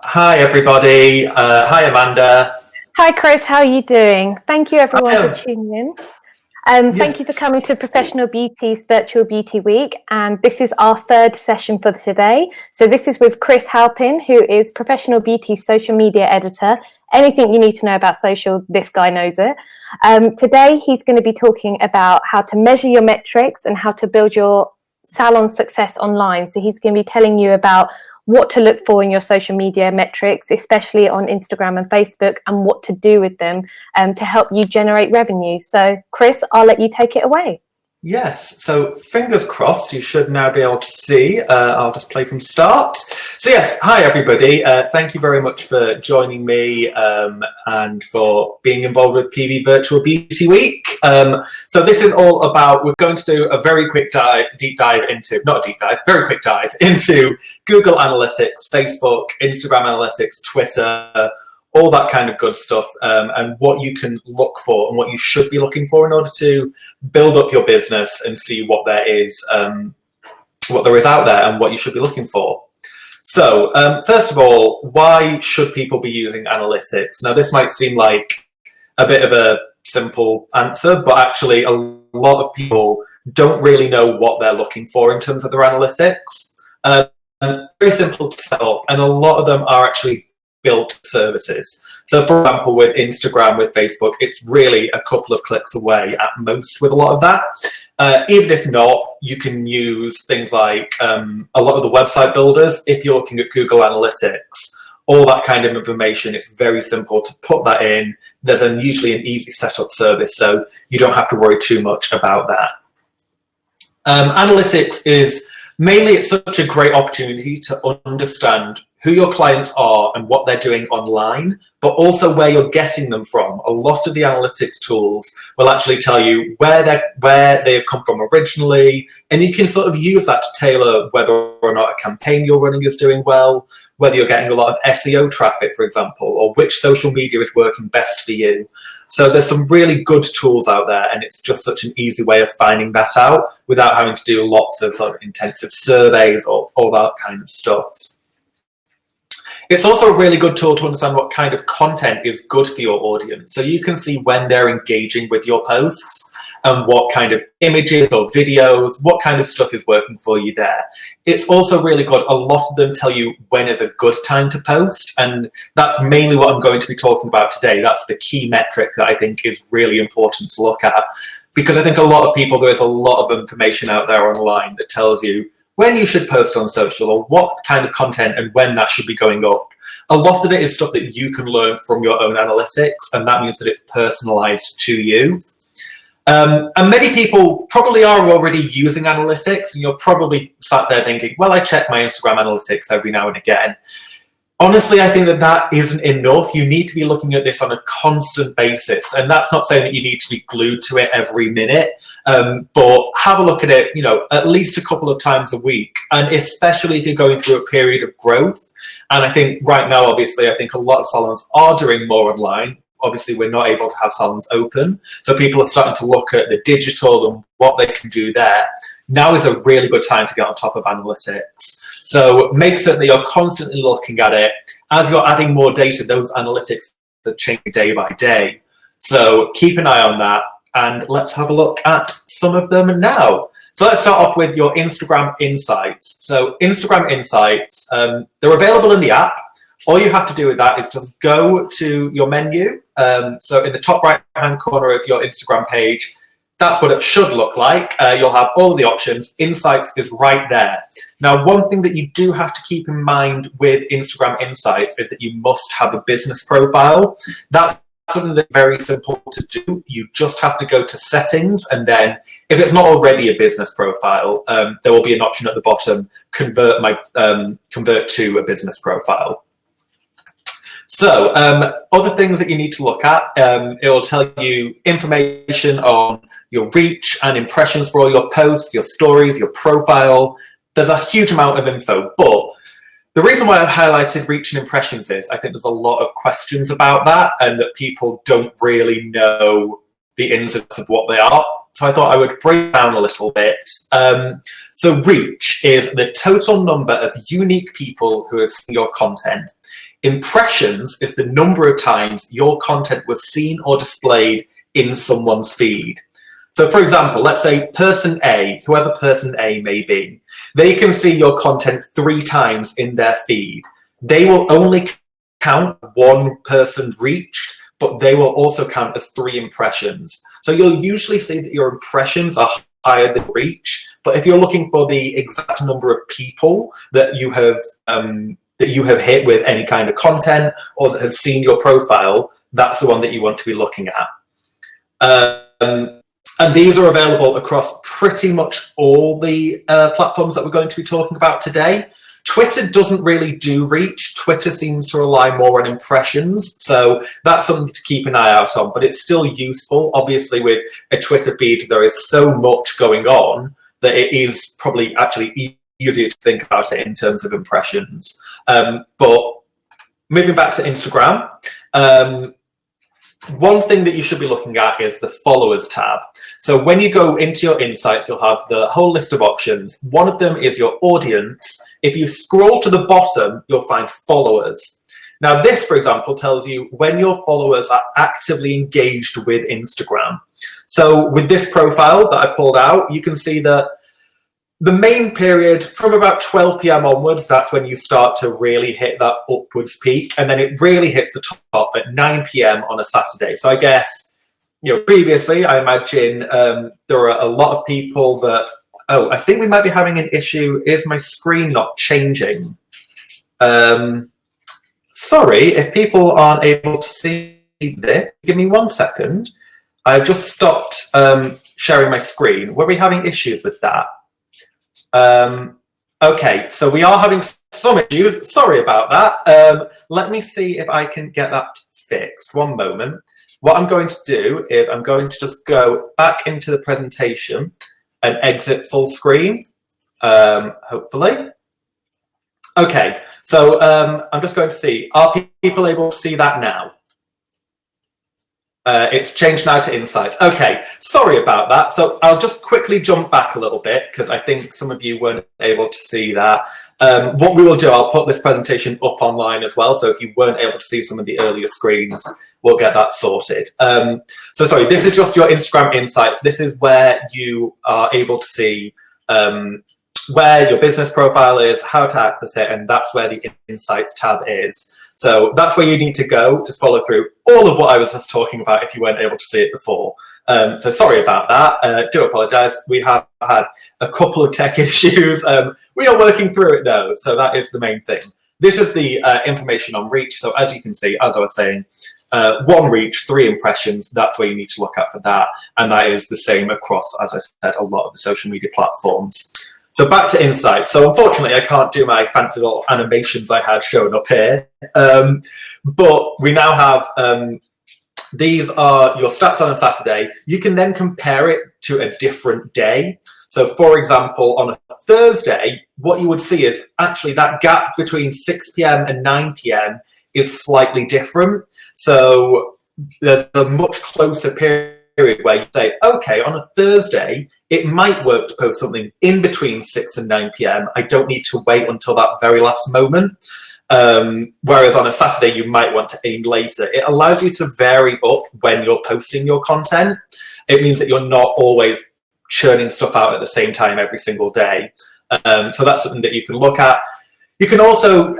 Hi, everybody. Hi, Amanda. Hi, Chris. How are you doing? Thank you, everyone, for tuning in. Thank you for coming to Professional Beauty's Virtual Beauty Week. And this is our third session for today. So this is with Chris Halpin, who is Professional Beauty's social media editor. Anything you need to know about social, this guy knows it. Today, he's going to be talking about how to measure your metrics and how to build your salon success online. So he's going to be telling you about what to look for in your social media metrics, especially on Instagram and Facebook, and what to do with them to help you generate revenue. So, Chris, I'll let you take it away. Yes, so fingers crossed, you should now be able to see. I'll just play from start. So yes, hi everybody. Thank you very much for joining me and for being involved with PB Virtual Beauty Week. So this is all about, we're going to do a very quick very quick dive into Google Analytics, Facebook, Instagram Analytics, Twitter, all that kind of good stuff, and what you can look for and what you should be looking for in order to build up your business and see what there is out there and what you should be looking for. So first of all, why should people be using analytics? Now, this might seem like a bit of a simple answer, but actually a lot of people don't really know what they're looking for in terms of their analytics. Very simple to set up, and a lot of them are actually built services. So for example, with Instagram, with Facebook, it's really a couple of clicks away at most with a lot of that. Even if not, you can use things like a lot of the website builders. If you're looking at Google Analytics, all that kind of information, it's very simple to put that in. There's usually an easy setup service, so you don't have to worry too much about that. Analytics is mainly, it's such a great opportunity to understand who your clients are and what they're doing online, but also where you're getting them from. A lot of the analytics tools will actually tell you where they've come from originally, and you can sort of use that to tailor whether or not a campaign you're running is doing well, whether you're getting a lot of SEO traffic, for example, or which social media is working best for you. So there's some really good tools out there, and it's just such an easy way of finding that out without having to do lots of sort of intensive surveys or all that kind of stuff. It's also a really good tool to understand what kind of content is good for your audience. So you can see when they're engaging with your posts and what kind of images or videos, what kind of stuff is working for you there. It's also really good. A lot of them tell you when is a good time to post. And that's mainly what I'm going to be talking about today. That's the key metric that I think is really important to look at. Because I think a lot of people, there is a lot of information out there online that tells you when you should post on social or what kind of content and when that should be going up. A lot of it is stuff that you can learn from your own analytics, and that means that it's personalized to you. And many people probably are already using analytics, and you're probably sat there thinking, well, I check my Instagram analytics every now and again. Honestly, I think that isn't enough. You need to be looking at this on a constant basis. And that's not saying that you need to be glued to it every minute, but have a look at it, at least a couple of times a week. And especially if you're going through a period of growth. And I think right now, obviously, I think a lot of salons are doing more online. Obviously, we're not able to have salons open. So people are starting to look at the digital and what they can do there. Now is a really good time to get on top of analytics. So make certain that you're constantly looking at it. As you're adding more data, those analytics are changing day by day. So keep an eye on that, and let's have a look at some of them now. So let's start off with your Instagram Insights. So Instagram Insights, they're available in the app. All you have to do with that is just go to your menu. So in the top right-hand corner of your Instagram page, that's what it should look like. You'll have all the options. Insights is right there. Now, one thing that you do have to keep in mind with Instagram Insights is that you must have a business profile. That's something that's very simple to do. You just have to go to settings, and then if it's not already a business profile, there will be an option at the bottom, convert to a business profile. So other things that you need to look at, it will tell you information on your reach and impressions for all your posts, your stories, your profile. There's a huge amount of info, but the reason why I've highlighted reach and impressions is I think there's a lot of questions about that, and that people don't really know the ins and outs of what they are. So I thought I would break down a little bit. So reach is the total number of unique people who have seen your content. Impressions is the number of times your content was seen or displayed in someone's feed. So for example, let's say person A, whoever person A may be, they can see your content 3 times in their feed. They will only count 1 person reached, but they will also count as 3 impressions. So you'll usually see that your impressions are higher than reach, but if you're looking for the exact number of people that you have hit with any kind of content or that have seen your profile, that's the one that you want to be looking at. And these are available across pretty much all the platforms that we're going to be talking about today. Twitter doesn't really do reach. Twitter seems to rely more on impressions. So that's something to keep an eye out on, but it's still useful. Obviously, with a Twitter feed, there is so much going on that it is probably actually easier to think about it in terms of impressions. But moving back to Instagram, one thing that you should be looking at is the followers tab. So when you go into your insights, you'll have the whole list of options. One of them is your audience. If you scroll to the bottom, you'll find followers. Now this, for example, tells you when your followers are actively engaged with Instagram. So with this profile that I've pulled out, you can see that the main period from about 12 p.m. onwards, that's when you start to really hit that upwards peak. And then it really hits the top at 9 p.m. on a Saturday. So I guess, previously, I imagine there are a lot of people that, I think we might be having an issue. Is my screen not changing? Sorry, if people aren't able to see this, give me 1 second. I've just stopped sharing my screen. Were we having issues with that? Okay, so we are having some issues. Sorry about that. Let me see if I can get that fixed. 1 moment. What I'm going to do is I'm going to just go back into the presentation and exit full screen, hopefully. Okay, so I'm just going to see, are people able to see that now? It's changed now to insights. Okay, sorry about that. So I'll just quickly jump back a little bit because I think some of you weren't able to see that. What we will do, I'll put this presentation up online as well. So if you weren't able to see some of the earlier screens, we'll get that sorted. So sorry, this is just your Instagram insights. This is where you are able to see where your business profile is, how to access it, and that's where the insights tab is. So that's where you need to go to follow through all of what I was just talking about if you weren't able to see it before. So sorry about that. Do apologize. We have had a couple of tech issues. We are working through it though, so that is the main thing. This is the information on reach. So as you can see, as I was saying, 1 reach, 3 impressions, that's where you need to look at for that. And that is the same across, as I said, a lot of the social media platforms. So back to insights. So unfortunately, I can't do my fancy little animations I had shown up here. But we now have, these are your stats on a Saturday. You can then compare it to a different day. So for example, on a Thursday, what you would see is actually that gap between 6 p.m. and 9 p.m. is slightly different. So there's a much closer period where you say, okay, on a Thursday, it might work to post something in between 6 and 9 p.m. I don't need to wait until that very last moment. Whereas on a Saturday, you might want to aim later. It allows you to vary up when you're posting your content. It means that you're not always churning stuff out at the same time every single day. So that's something that you can look at. You can also,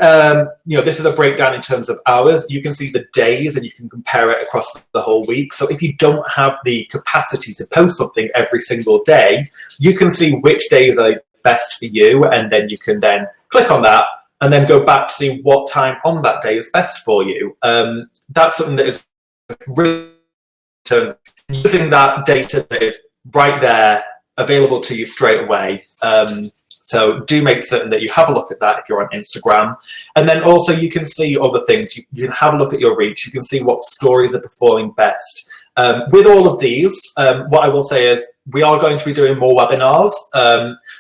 this is a breakdown in terms of hours. You can see the days and you can compare it across the whole week. So if you don't have the capacity to post something every single day, you can see which days are best for you. And then you can then click on that and then go back to see what time on that day is best for you. That's something that is really using that data that is right there, available to you straight away. So do make certain that you have a look at that if you're on Instagram. And then also you can see other things. You can have a look at your reach. You can see what stories are performing best. With all of these, what I will say is we are going to be doing more webinars.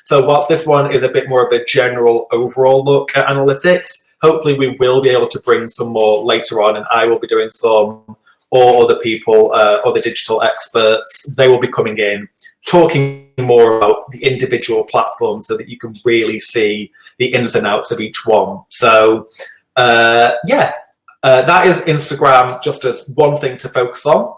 So whilst this one is a bit more of a general overall look at analytics, hopefully we will be able to bring some more later on, and I will be doing some, or other people, other digital experts. They will be coming in, talking more about the individual platforms so that you can really see the ins and outs of each one. So that is Instagram, just as one thing to focus on.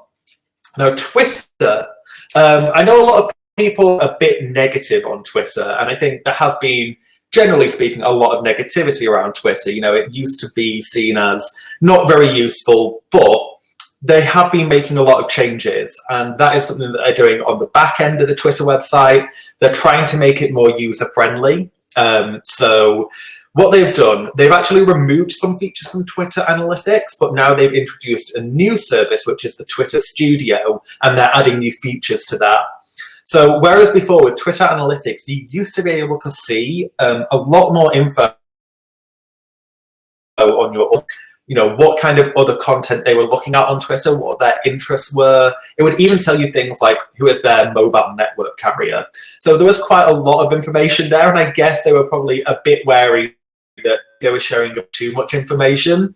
Now, Twitter, I know a lot of people are a bit negative on Twitter, and I think there has been, generally speaking, a lot of negativity around Twitter. You know, it used to be seen as not very useful, but they have been making a lot of changes, and that is something that they're doing on the back end of the Twitter website. They're trying to make it more user-friendly. So what they've done, they've actually removed some features from Twitter Analytics, but now they've introduced a new service, which is the Twitter Studio, and they're adding new features to that. So whereas before with Twitter Analytics, you used to be able to see a lot more info on your, you know, what kind of other content they were looking at on Twitter, what their interests were. It would even tell you things like who is their mobile network carrier. So there was quite a lot of information there, and I guess they were probably a bit wary that they were sharing too much information.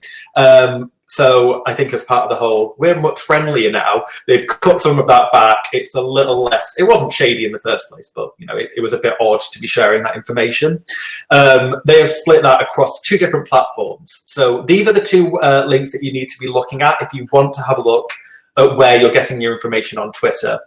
So I think as part of the whole, we're much friendlier now, they've cut some of that back. It's a little less, it wasn't shady in the first place, but you know, it was a bit odd to be sharing that information. They have split that across 2 different platforms. So these are the 2 links that you need to be looking at if you want to have a look at where you're getting your information on Twitter.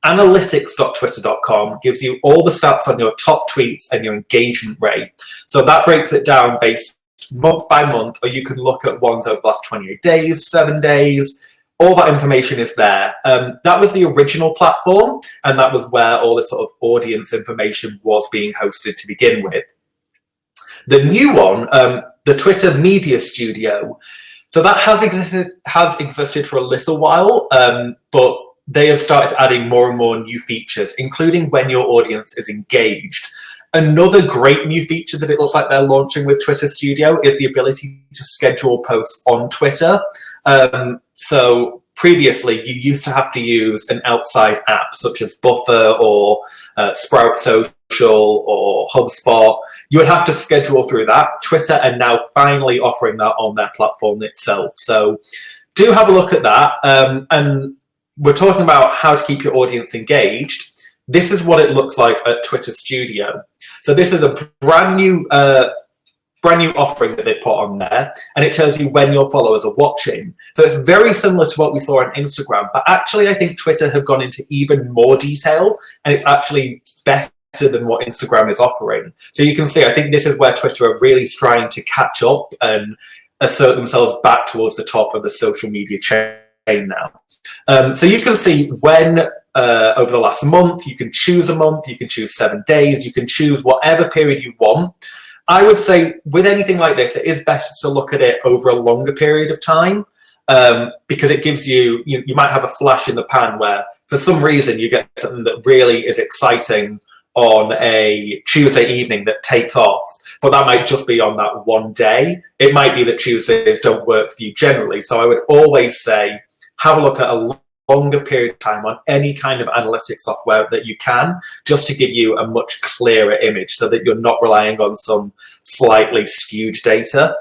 Analytics.twitter.com gives you all the stats on your top tweets and your engagement rate. So that breaks it down based month by month, or you can look at ones over the last 28 days, 7 days. All that information is there. That was the original platform, and that was where all the sort of audience information was being hosted to begin with. The new one, the Twitter Media Studio, so that has existed for a little while, but they have started adding more and more new features, including when your audience is engaged. Another great new feature that it looks like they're launching with Twitter Studio is the ability to schedule posts on Twitter. So previously, you used to have to use an outside app such as Buffer or Sprout Social or HubSpot. You would have to schedule through that. Twitter are now finally offering that on their platform itself. So do have a look at that. And we're talking about how to keep your audience engaged. This is what it looks like at Twitter Studio. So this is a brand new offering that they put on there, and it tells you when your followers are watching. So it's very similar to what we saw on Instagram, but actually I think Twitter have gone into even more detail, and it's actually better than what Instagram is offering. So you can see, I think this is where Twitter are really trying to catch up and assert themselves back towards the top of the social media chain now. So you can see when over the last month, you can choose a month, you can choose 7 days, you can choose whatever period you want. I would say with anything like this, it is better to look at it over a longer period of time, because it gives you might have a flash in the pan where for some reason you get something that really is exciting on a Tuesday evening that takes off, but that might just be on that one day. It might be that Tuesdays don't work for you generally. So I would always say, have a look at a longer period of time on any kind of analytics software that you can, just to give you a much clearer image so that you're not relying on some slightly skewed data.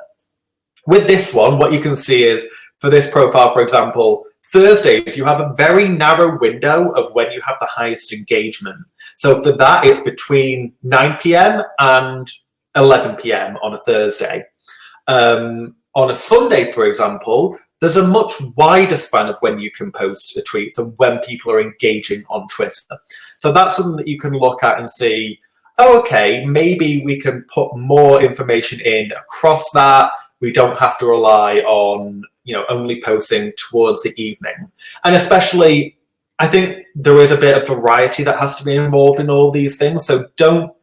With this one, what you can see is, for this profile, for example, Thursdays, you have a very narrow window of when you have the highest engagement. So for that, it's between 9 p.m. and 11 p.m. on a Thursday. On a Sunday, for example, there's a much wider span of when you can post a tweet and when people are engaging on Twitter. So that's something that you can look at and see, oh, okay, maybe we can put more information in across that. We don't have to rely on, only posting towards the evening. And especially, I think there is a bit of variety that has to be involved in all these things. So don't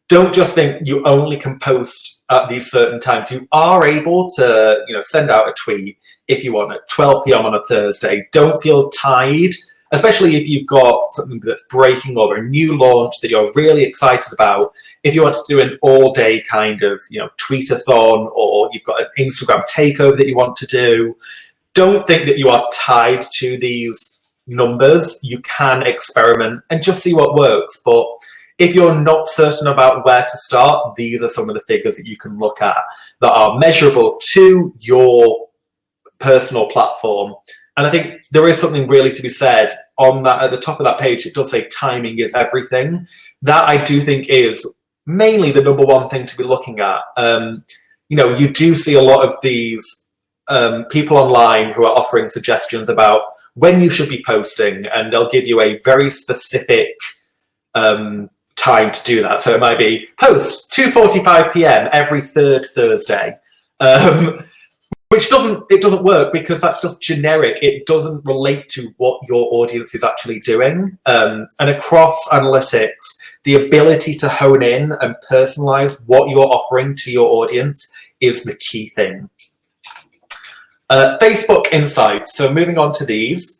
just think you only can post at these certain times. You are able to, send out a tweet if you want at 12 p.m. on a Thursday. Don't feel tied, especially if you've got something that's breaking or a new launch that you're really excited about. If you want to do an all-day kind of, tweetathon, or you've got an Instagram takeover that you want to do, don't think that you are tied to these numbers. You can experiment and just see what works. But if you're not certain about where to start, these are some of the figures that you can look at that are measurable to your personal platform. And I think there is something really to be said on that. At the top of that page, it does say timing is everything. That I do think is mainly the number one thing to be looking at. you do see a lot of these people online who are offering suggestions about when you should be posting, and they'll give you a very specific time to do that. So it might be post 2:45 p.m. every third Thursday, which doesn't work, because that's just generic. It doesn't relate to what your audience is actually doing. And across analytics, the ability to hone in and personalize what you're offering to your audience is the key thing. Facebook Insights. So moving on to these.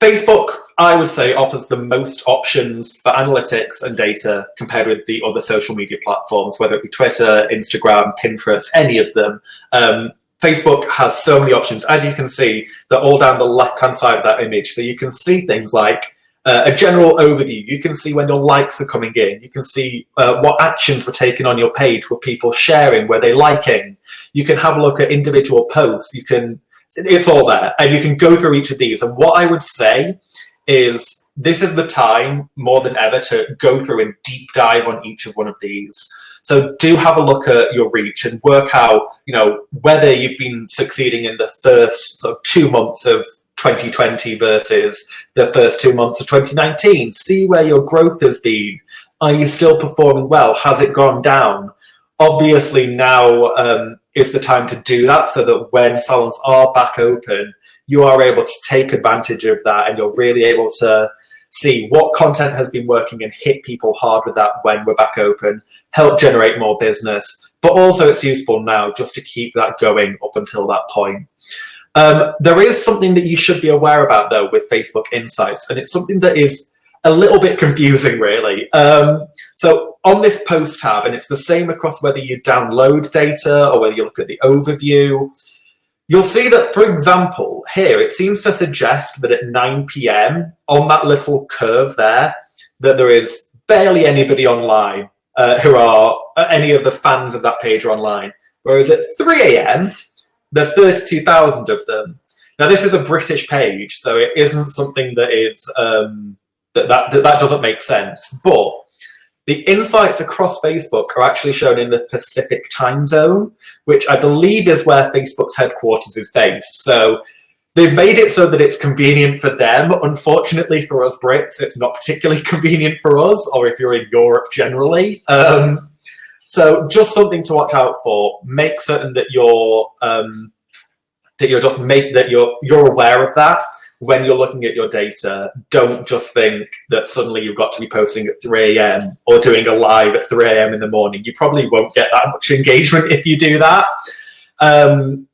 Facebook, I would say, offers the most options for analytics and data compared with the other social media platforms, whether it be Twitter, Instagram, Pinterest, any of them. Facebook has so many options. As you can see, they're all down the left-hand side of that image. So you can see things like a general overview. You can see when your likes are coming in. You can see what actions were taken on your page. Were people sharing? Were they liking? You can have a look at individual posts. It's all there, and you can go through each of these. And what I would say is this is the time more than ever to go through and deep dive on each of one of these. So do have a look at your reach and work out, whether you've been succeeding in the first sort of 2 months of 2020 versus the first 2 months of 2019. See where your growth has been. Are you still performing well? Has it gone down? Obviously now is the time to do that, so that when salons are back open, you are able to take advantage of that, and you're really able to see what content has been working and hit people hard with that when we're back open, help generate more business. But also it's useful now just to keep that going up until that point. There is something that you should be aware about, though, with Facebook Insights, and it's something that is a little bit confusing, really. So on this post tab, and it's the same across whether you download data or whether you look at the overview, you'll see that, for example, here, it seems to suggest that at 9 p.m. on that little curve there, that there is barely anybody online who are any of the fans of that page are online. Whereas at 3 a.m., there's 32,000 of them. Now, this is a British page, so it isn't something that is that doesn't make sense. But the insights across Facebook are actually shown in the Pacific time zone, which I believe is where Facebook's headquarters is based. So they've made it so that it's convenient for them. Unfortunately for us Brits, it's not particularly convenient for us, or if you're in Europe generally. So just something to watch out for. Make certain that you're aware of that when you're looking at your data. Don't just think that suddenly you've got to be posting at 3 a.m. or doing a live at 3 a.m. in the morning. You probably won't get that much engagement if you do that. And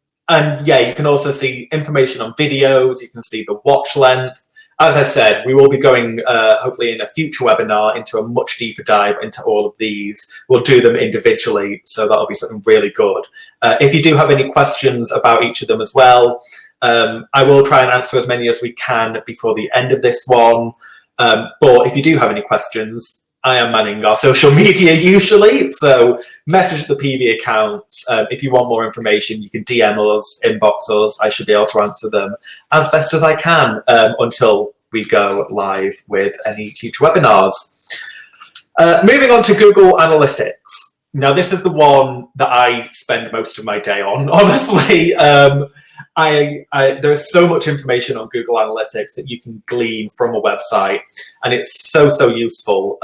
yeah, you can also see information on videos. You can see the watch length. As I said, we will be going, hopefully in a future webinar, into a much deeper dive into all of these. We'll do them individually, so that'll be something really good. If you do have any questions about each of them as well, I will try and answer as many as we can before the end of this one. But if you do have any questions, I am manning our social media usually, so message the PV accounts. If you want more information, you can DM us, inbox us. I should be able to answer them as best as I can until we go live with any future webinars. Moving on to Google Analytics. Now, this is the one that I spend most of my day on, honestly. There is so much information on Google Analytics that you can glean from a website, and it's so useful.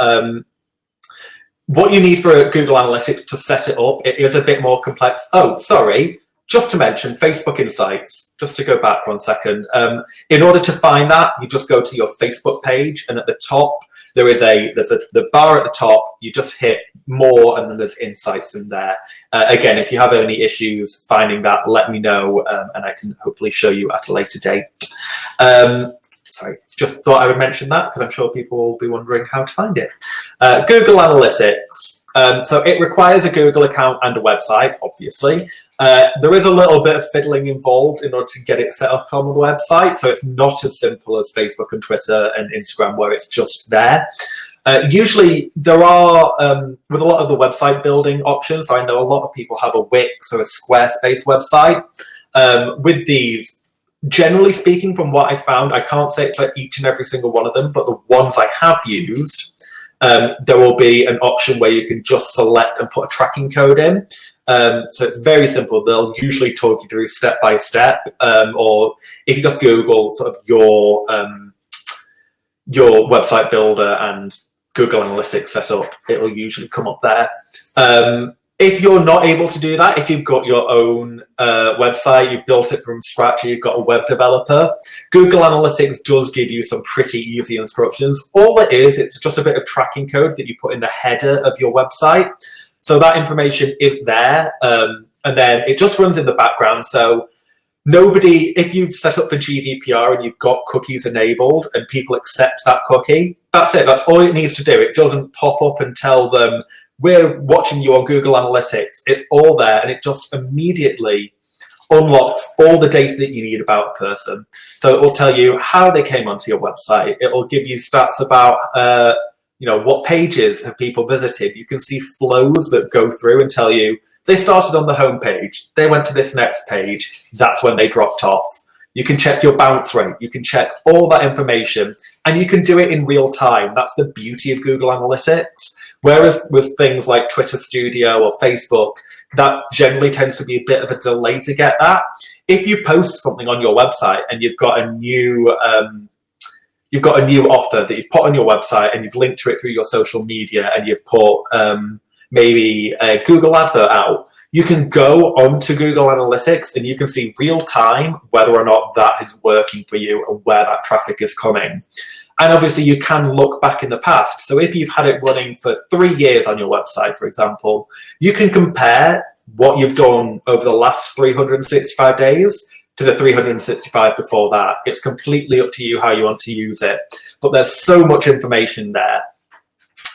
What you need for Google Analytics to set it up, it is a bit more complex. Oh, sorry, just to mention Facebook Insights, just to go back 1 second. In order to find that, you just go to your Facebook page, and at the top, there's the bar at the top. You just hit more, and then there's insights in there. Again, if you have any issues finding that, let me know, and I can hopefully show you at a later date. Sorry, just thought I would mention that because I'm sure people will be wondering how to find it. Google Analytics. So it requires a Google account and a website, obviously. There is a little bit of fiddling involved in order to get it set up on the website, so it's not as simple as Facebook and Twitter and Instagram where it's just there. Usually there are, with a lot of the website building options, so I know a lot of people have a Wix or a Squarespace website. With these, generally speaking, from what I found, I can't say it's for each and every single one of them, but the ones I have used, there will be an option where you can just select and put a tracking code in. So it's very simple. They'll usually talk you through step by step, or if you just Google sort of your website builder and Google Analytics setup, it will usually come up there. If you're not able to do that, if you've got your own website, you've built it from scratch, or you've got a web developer, Google Analytics does give you some pretty easy instructions. All it is, it's just a bit of tracking code that you put in the header of your website. So that information is there, and then it just runs in the background. So nobody, if you've set up for GDPR and you've got cookies enabled and people accept that cookie, that's it. That's all it needs to do. It doesn't pop up and tell them, we're watching you on Google Analytics. It's all there, and it just immediately unlocks all the data that you need about a person. So it will tell you how they came onto your website. It will give you stats about what pages have people visited. You can see flows that go through and tell you they started on the home page, they went to this next page, that's when they dropped off. You can check your bounce rate. You can check all that information, and you can do it in real time. That's the beauty of Google Analytics. Whereas with things like Twitter Studio or Facebook, that generally tends to be a bit of a delay to get that. If you post something on your website and you've got a new offer that you've put on your website and you've linked to it through your social media and you've put maybe a Google advert out, you can go onto Google Analytics and you can see real time whether or not that is working for you and where that traffic is coming. And obviously you can look back in the past. So if you've had it running for 3 years on your website, for example, you can compare what you've done over the last 365 days to the 365 before that. It's completely up to you how you want to use it. But there's so much information there.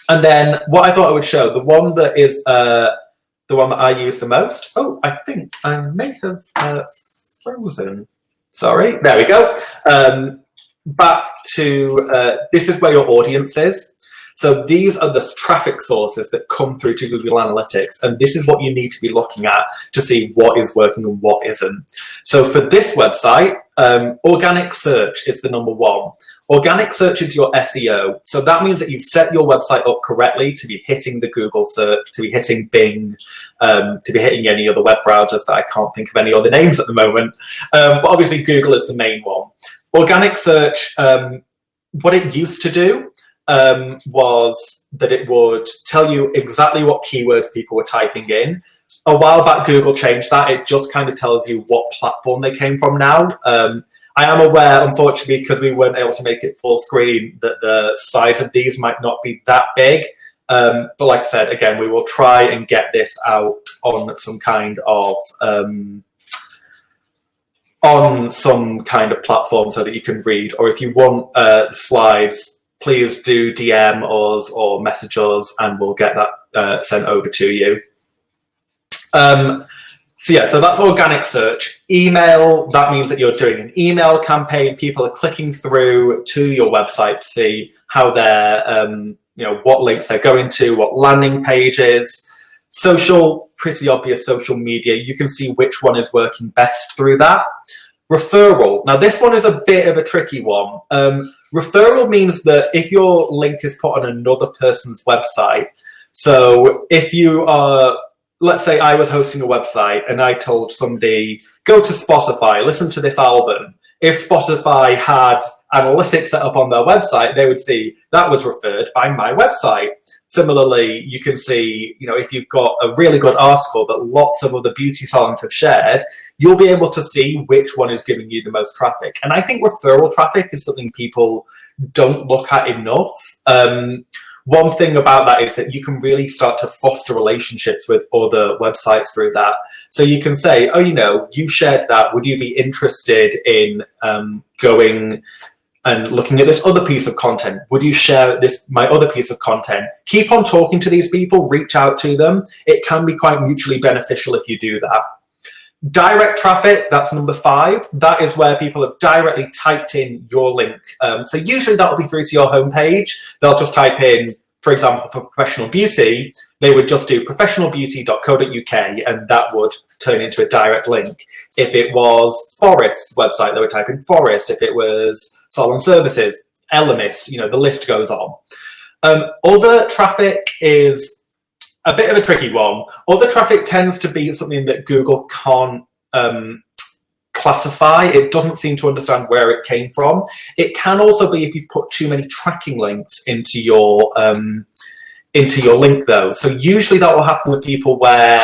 And then what I thought I would show, the one that is the one that I use the most. Oh, I think I may have frozen. Sorry, there we go. Back to, this is where your audience is. So these are the traffic sources that come through to Google Analytics, and this is what you need to be looking at to see what is working and what isn't. So for this website, organic search is the number one. Organic search is your SEO. So that means that you've set your website up correctly to be hitting the Google search, to be hitting Bing, to be hitting any other web browsers that I can't think of any other names at the moment. But obviously Google is the main one. Organic search, what it used to do was that it would tell you exactly what keywords people were typing in. A while back, Google changed that. It just kind of tells you what platform they came from now. I am aware, unfortunately, because we weren't able to make it full screen, that the size of these might not be that big. But like I said, again, we will try and get this out on some kind of platform so that you can read. Or if you want the slides, please do DM us or message us, and we'll get that sent over to you. So that's organic search. Email, that means that you're doing an email campaign. People are clicking through to your website to see how they're, what links they're going to, what landing pages. Social, pretty obvious social media. You can see which one is working best through that. Referral. Now, this one is a bit of a tricky one. Referral means that if your link is put on another person's website, so if you are, let's say I was hosting a website and I told somebody, go to Spotify, listen to this album. If Spotify had analytics set up on their website, they would see that was referred by my website. Similarly, you can see, if you've got a really good article that lots of other beauty salons have shared, you'll be able to see which one is giving you the most traffic. And I think referral traffic is something people don't look at enough. One thing about that is that you can really start to foster relationships with other websites through that. So you can say, you've shared that. Would you be interested in going and looking at this other piece of content? Would you share my other piece of content? Keep on talking to these people, reach out to them. It can be quite mutually beneficial if you do that. Direct traffic, that's number 5. That is where people have directly typed in your link. So usually that will be through to your homepage. They'll just type in, for example, for professional beauty, they would just do professionalbeauty.co.uk, and that would turn into a direct link. If it was Forest's website, they would type in Forest. If it was Salon Services, Elemis, the list goes on. Other traffic is a bit of a tricky one. Other traffic tends to be something that Google can't classify. It doesn't seem to understand where it came from. It can also be if you've put too many tracking links into your link, though. So usually that will happen with people where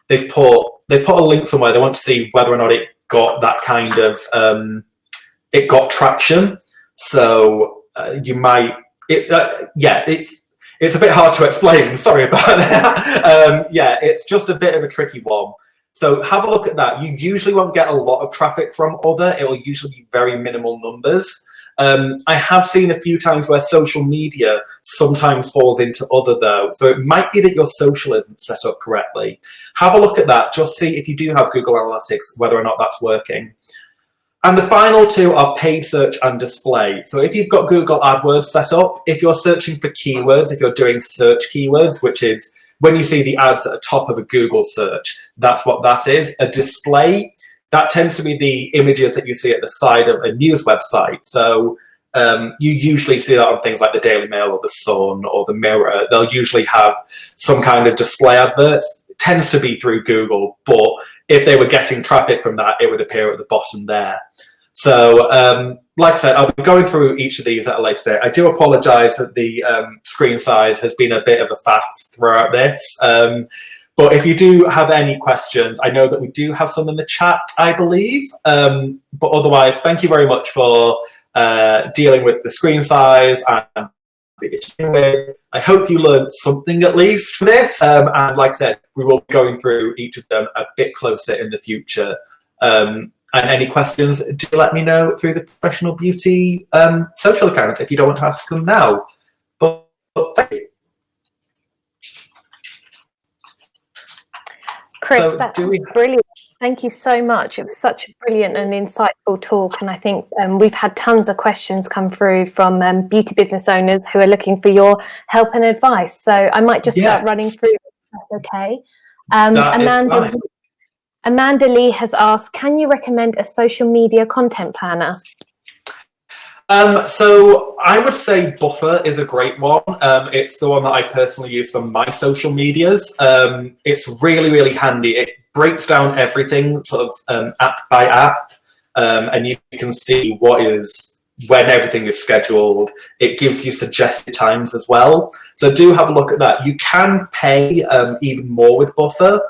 they've put a link somewhere. They want to see whether or not it got that kind of it got traction. So you might. It's a bit hard to explain. Sorry about that. It's just a bit of a tricky one. So have a look at that. You usually won't get a lot of traffic from other. It will usually be very minimal numbers. I have seen a few times where social media sometimes falls into other, though. So it might be that your social isn't set up correctly. Have a look at that. Just see if you do have Google Analytics, whether or not that's working. And the final two are paid search and display. So if you've got Google AdWords set up, if you're searching for keywords, if you're doing search keywords, which is when you see the ads at the top of a Google search, that's what that is. A display, that tends to be the images that you see at the side of a news website. So you usually see that on things like the Daily Mail or the Sun or the Mirror. They'll usually have some kind of display adverts. It tends to be through Google, but if they were getting traffic from that, it would appear at the bottom there. So, like I said, I'll be going through each of these at a later date. I do apologise that the screen size has been a bit of a faff throughout this. But if you do have any questions, I know that we do have some in the chat, I believe. But otherwise, thank you very much for dealing with the screen size and the issue. I hope you learned something at least from this. And like I said, we will be going through each of them a bit closer in the future. And any questions, do let me know through the Professional Beauty social accounts if you don't want to ask them now. But thank you. Chris, so that's brilliant. Thank you so much. It was such a brilliant and insightful talk. And I think we've had tons of questions come through from beauty business owners who are looking for your help and advice. So I might just start running through. That's okay. Amanda Lee has asked, can you recommend a social media content planner? So I would say Buffer is a great one. It's the one that I personally use for my social medias. It's really, really handy. It breaks down everything sort of app by app, and you can see when everything is scheduled. It gives you suggested times as well. So do have a look at that. You can pay even more with Buffer.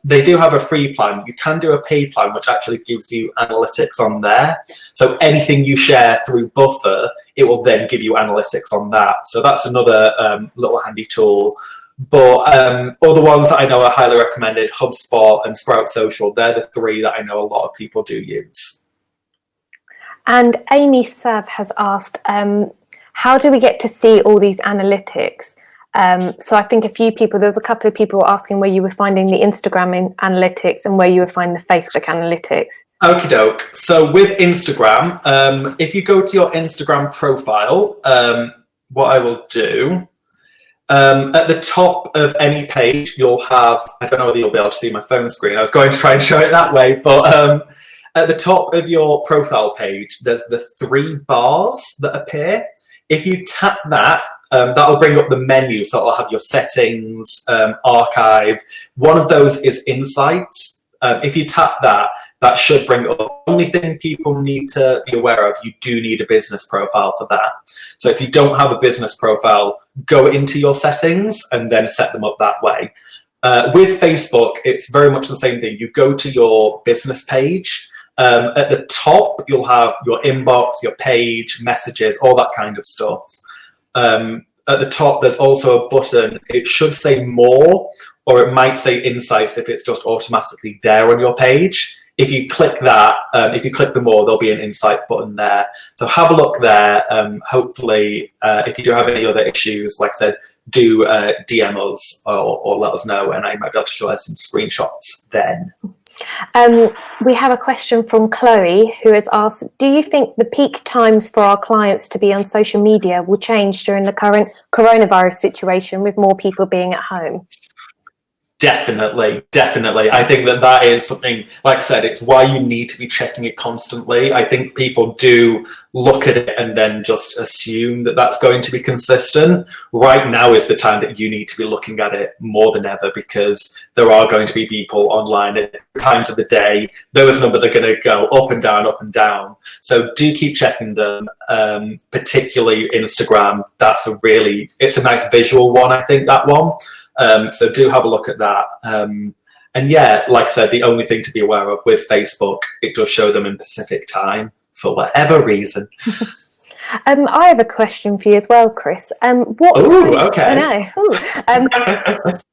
They do have a free plan. You can do a paid plan, which actually gives you analytics on there. So anything you share through Buffer, it will then give you analytics on that. So that's another little handy tool. But other ones that I know are highly recommended, HubSpot and Sprout Social, they're the three that I know a lot of people do use. And Amy Sav has asked, how do we get to see all these analytics? So I think there's a couple of people asking where you were finding the Instagram analytics and where you were finding the Facebook analytics. Okie doke. So with Instagram, if you go to your Instagram profile, what I will do, at the top of any page, you'll have, I don't know whether you'll be able to see my phone screen. I was going to try and show it that way, but at the top of your profile page, there's the 3 bars that appear. If you tap that, that will bring up the menu. So it'll have your settings, archive. One of those is insights. If you tap that, that should bring up. The only thing people need to be aware of, you do need a business profile for that. So if you don't have a business profile, go into your settings and then set them up that way. With Facebook, it's very much the same thing. You go to your business page. At the top, you'll have your inbox, your page, messages, all that kind of stuff. At the top, there's also a button. It should say more, or it might say insights if it's just automatically there on your page. If you click that, if you click the more, there'll be an insights button there. So have a look there. Hopefully, if you do have any other issues, like I said, do DM us or let us know, and I might be able to show us some screenshots then. We have a question from Chloe, who has asked, do you think the peak times for our clients to be on social media will change during the current coronavirus situation with more people being at home? Definitely. I think that is something, like I said, it's why you need to be checking it constantly. I think people do look at it and then just assume that that's going to be consistent. Right now is the time that you need to be looking at it more than ever, because there are going to be people online at times of the day. Those numbers are going to go up and down, up and down. So do keep checking them, particularly Instagram. It's a nice visual one, I think, that one. So do have a look at that. And yeah, like I said, the only thing to be aware of with Facebook, it does show them in Pacific time for whatever reason. I have a question for you as well, Chris. Okay.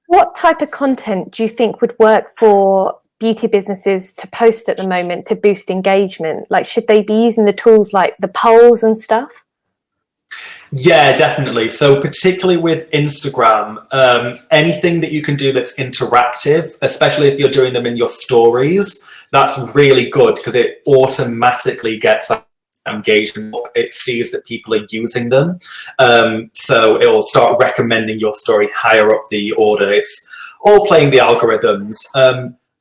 What type of content do you think would work for beauty businesses to post at the moment to boost engagement? Like, should they be using the tools like the polls and stuff? Yeah, definitely. So particularly with Instagram, anything that you can do that's interactive, especially if you're doing them in your stories, that's really good because it automatically gets that engagement. It sees that people are using them. So it will start recommending your story higher up the order. It's all playing the algorithms.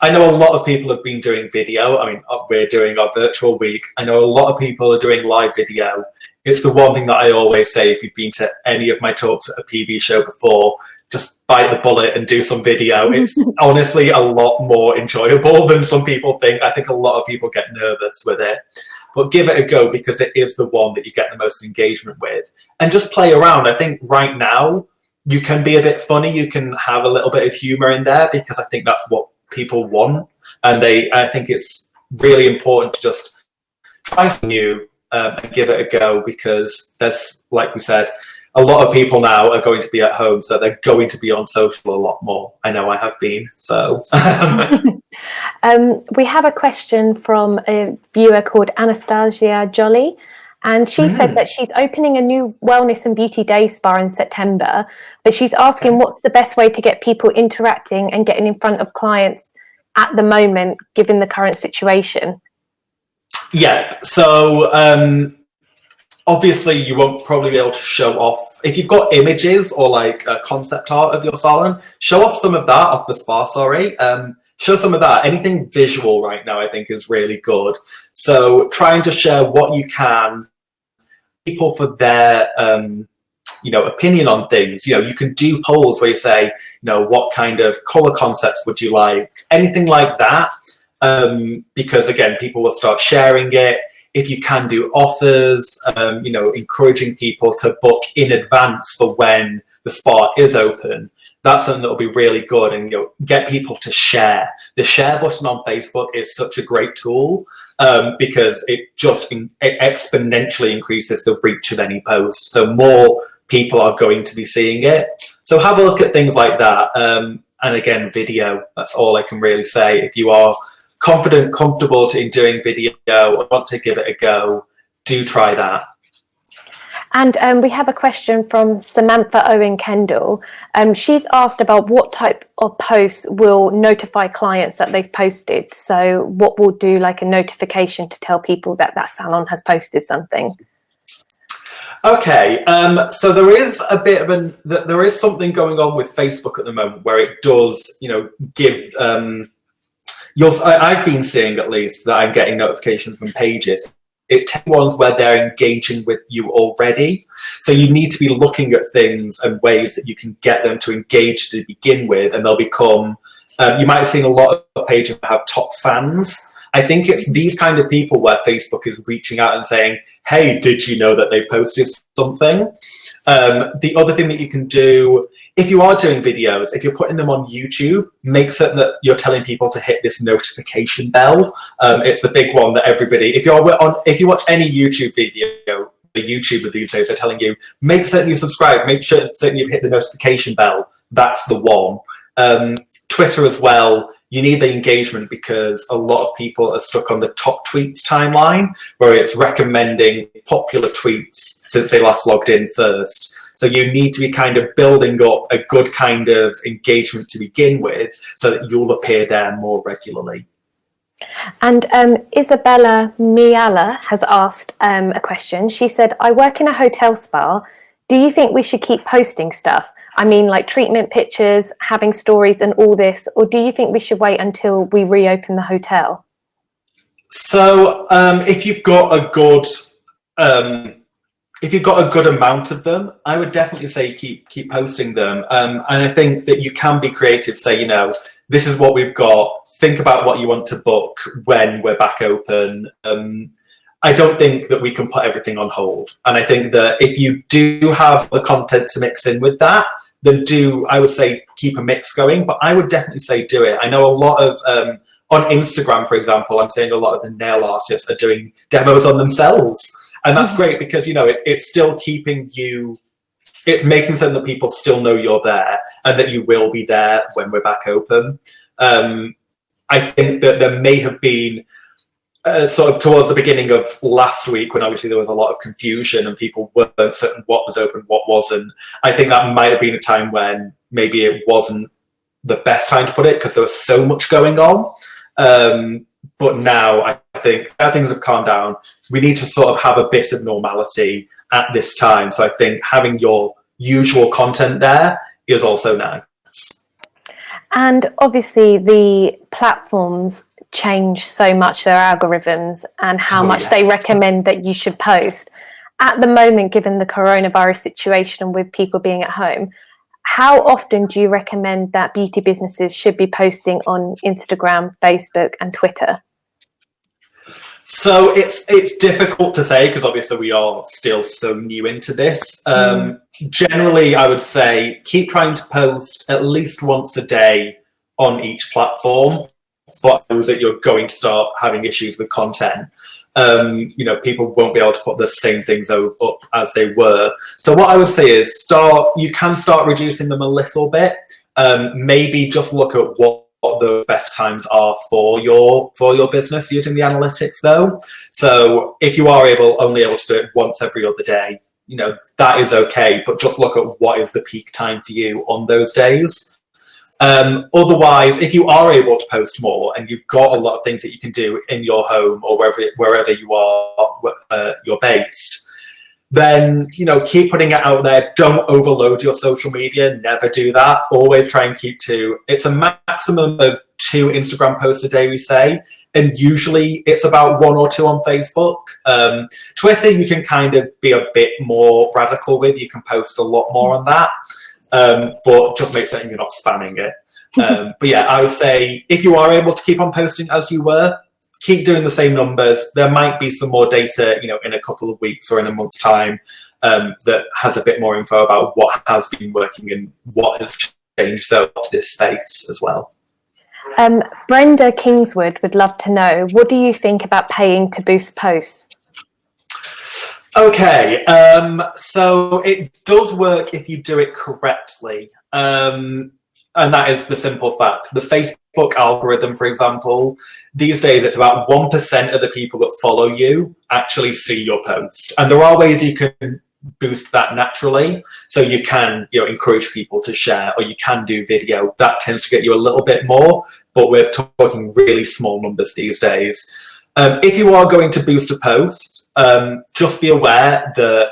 I know a lot of people have been doing video. I mean, we're doing our virtual week. I know a lot of people are doing live video. It's the one thing that I always say, if you've been to any of my talks at a PB show before, just bite the bullet and do some video. It's honestly a lot more enjoyable than some people think. I think a lot of people get nervous with it. But give it a go because it is the one that you get the most engagement with. And just play around. I think right now you can be a bit funny. You can have a little bit of humor in there because I think that's what people want. And I think it's really important to just try something new. And give it a go because there's, like we said, a lot of people now are going to be at home, so they're going to be on social a lot more. I know I have been, so. We have a question from a viewer called Anastasia Jolly, and she said that she's opening a new wellness and beauty day spa in September, but she's asking what's the best way to get people interacting and getting in front of clients at the moment, given the current situation. Yeah, so obviously you won't probably be able to show off. If you've got images or like a concept art of your salon, show off some of that, off the spa, show some of that. Anything visual right now, I think, is really good. So trying to share what you can, people for their, opinion on things. You can do polls where you say, what kind of color concepts would you like? Anything like that. Because again, people will start sharing it. If you can do offers, encouraging people to book in advance for when the spa is open, that's something that will be really good. And get people to share. The share button on Facebook is such a great tool because it just exponentially increases the reach of any post. So more people are going to be seeing it. So have a look at things like that. And again, video. That's all I can really say. If you are confident, comfortable in doing video, want to give it a go, do try that. And we have a question from Samantha Owen Kendall. She's asked about what type of posts will notify clients that they've posted. So what will do like a notification to tell people that that salon has posted something? Okay, so there is a bit of there is something going on with Facebook at the moment where it does, give. I've been seeing at least that I'm getting notifications from pages. It's ones where they're engaging with you already. So you need to be looking at things and ways that you can get them to engage to begin with, and they'll become. You might have seen a lot of pages that have top fans. I think it's these kind of people where Facebook is reaching out and saying, hey, did you know that they've posted something? The other thing that you can do, if you are doing videos, if you're putting them on YouTube, make certain that you're telling people to hit this notification bell. It's the big one that everybody, if you watch any YouTube video, the YouTuber these days are telling you, make certain you subscribe, make sure certain you hit the notification bell. That's the one. Twitter as well. You need the engagement because a lot of people are stuck on the top tweets timeline where it's recommending popular tweets since they last logged in first. So you need to be kind of building up a good kind of engagement to begin with so that you'll appear there more regularly. And Isabella Miala has asked a question. She said, I work in a hotel spa. do you think we should keep posting stuff? I mean, like treatment pictures, having stories and all this, or do you think we should wait until we reopen the hotel? So if you've got a good amount of them, I would definitely say keep posting them. And I think that you can be creative. Say, this is what we've got. Think about what you want to book when we're back open. I don't think that we can put everything on hold. And I think that if you do have the content to mix in with that, then I would say, keep a mix going. But I would definitely say do it. I know a lot of, on Instagram, for example, I'm seeing a lot of the nail artists are doing demos on themselves. And that's great because, it's still it's making certain that people still know you're there and that you will be there when we're back open. I think that there may have been sort of towards the beginning of last week, when obviously there was a lot of confusion and people weren't certain what was open, what wasn't. I think that might have been a time when maybe it wasn't the best time to put it because there was so much going on. But now I think that things have calmed down. We need to sort of have a bit of normality at this time. So I think having your usual content there is also nice. And obviously the platforms change so much, their algorithms and how much they recommend that you should post. At the moment, given the coronavirus situation with people being at home, how often do you recommend that beauty businesses should be posting on Instagram, Facebook and Twitter? So it's difficult to say because obviously we are still so new into this. Generally, I would say keep trying to post at least once a day on each platform, but I know that you're going to start having issues with content. People won't be able to put the same things up as they were. So what I would say is you can start reducing them a little bit. Maybe just look at what the best times are for your business using the analytics though. So if you are only able to do it once every other day, that is okay, but just look at what is the peak time for you on those days. Otherwise, if you are able to post more and you've got a lot of things that you can do in your home or wherever you are, you're based, then, keep putting it out there. Don't overload your social media. Never do that. Always try and keep it's a maximum of 2 Instagram posts a day, we say. And usually it's about 1 or 2 on Facebook. Twitter, you can kind of be a bit more radical with. You can post a lot more on that. But just make certain you're not spamming it. But yeah, I would say if you are able to keep on posting as you were, keep doing the same numbers. There might be some more data, in a couple of weeks or in a month's time, that has a bit more info about what has been working and what has changed to this space as well. Brenda Kingswood would love to know, what do you think about paying to boost posts? Okay, so it does work if you do it correctly. And that is the simple fact. The Facebook algorithm, for example, these days it's about 1% of the people that follow you actually see your post. And there are ways you can boost that naturally. So you can encourage people to share, or you can do video. That tends to get you a little bit more, but we're talking really small numbers these days. If you are going to boost a post, just be aware that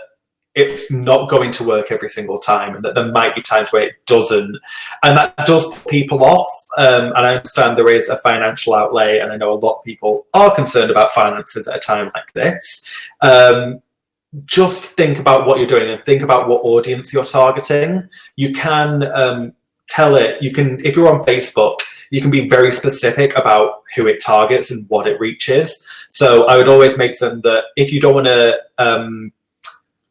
it's not going to work every single time, and that there might be times where it doesn't, and that does put people off. And I understand there is a financial outlay, and I know a lot of people are concerned about finances at a time like this. Just think about what you're doing and think about what audience you're targeting. You can tell it. If you're on Facebook, you can be very specific about who it targets and what it reaches. So I would always make certain that if you don't want to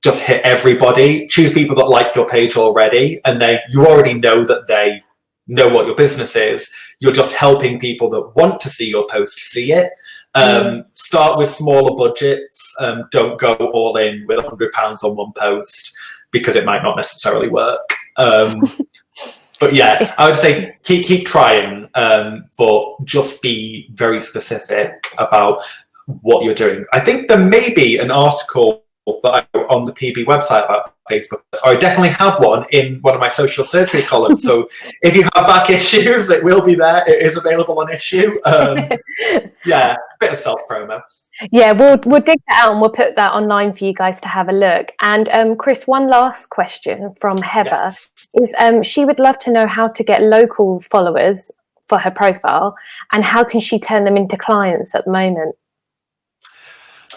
just hit everybody, choose people that like your page already, and you already know that they know what your business is. You're just helping people that want to see your post to see it. Start with smaller budgets. Don't go all in with £100 on one post because it might not necessarily work. But yeah, I would say keep trying, but just be very specific about what you're doing. I think there may be an article that I wrote on the PB website about Facebook. So I definitely have one in one of my social surgery columns. So if you have back issues, it will be there. It is available on Issue. Yeah, a bit of self-promo. Yeah, we'll dig that out and we'll put that online for you guys to have a look. And Chris, one last question from Heather is she would love to know how to get local followers for her profile and how can she turn them into clients at the moment?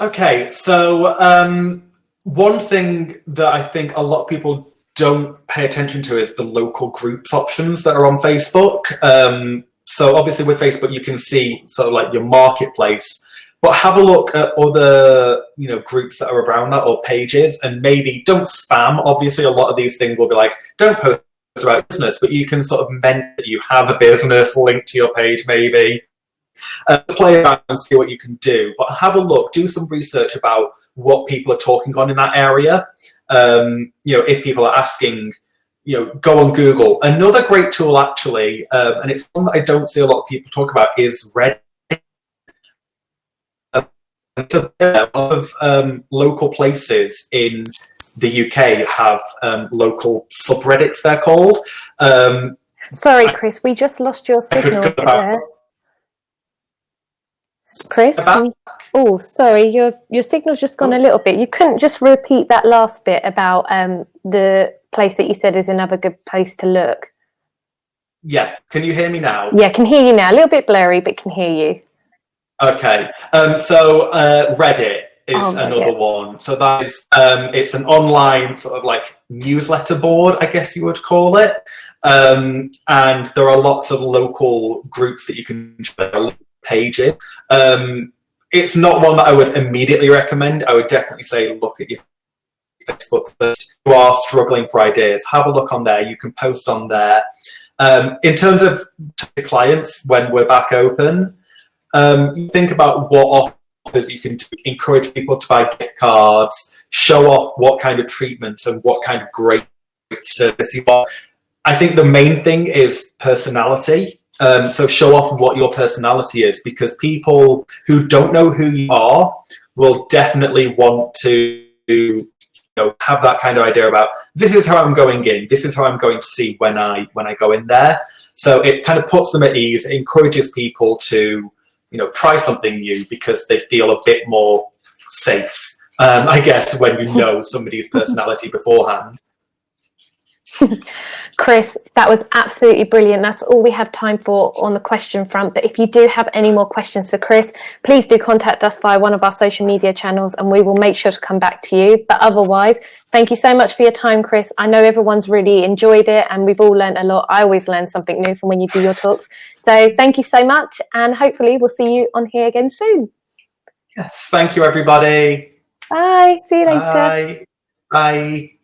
Okay, so one thing that I think a lot of people don't pay attention to is the local groups options that are on Facebook. So obviously with Facebook, you can see sort of like your marketplace, but have a look at other, groups that are around that or pages, and maybe don't spam. Obviously, a lot of these things will be like, don't post about business, but you can sort of mention that you have a business link to your page, maybe. Play around and see what you can do, but have a look, do some research about what people are talking on in that area. If people are asking, go on Google. Another great tool, actually, and it's one that I don't see a lot of people talk about, is Reddit. So a lot of local places in the UK have local subreddits, they're called. Sorry, Chris, we just lost your signal a bit there. Chris, sorry, your signal's just gone a little bit. You couldn't just repeat that last bit about the place that you said is another good place to look? Yeah, can you hear me now? Yeah, can hear you now. A little bit blurry, but can hear you. Okay, so Reddit is another one. So that is, it's an online sort of like newsletter board, I guess you would call it. And there are lots of local groups that you can join, pages. It's not one that I would immediately recommend. I would definitely say look at your Facebook first. If you are struggling for ideas, have a look on there. You can post on there. In terms of clients, when we're back open, think about what offers you can do. Encourage people to buy gift cards, show off what kind of treatments and what kind of great service you want. I think the main thing is personality. So show off what your personality is, because people who don't know who you are will definitely want to have that kind of idea about, this is how I'm going in, this is how I'm going to see when I go in there. So it kind of puts them at ease. It encourages people to try something new because they feel a bit more safe, I guess, when you know somebody's personality beforehand. Chris, that was absolutely brilliant. That's all we have time for on the question front. But if you do have any more questions for Chris, please do contact us via one of our social media channels and we will make sure to come back to you. But otherwise, thank you so much for your time, Chris. I know everyone's really enjoyed it and we've all learned a lot. I always learn something new from when you do your talks. So thank you so much, and hopefully we'll see you on here again soon. Yes, thank you, everybody. Bye. See you later. Bye. Bye.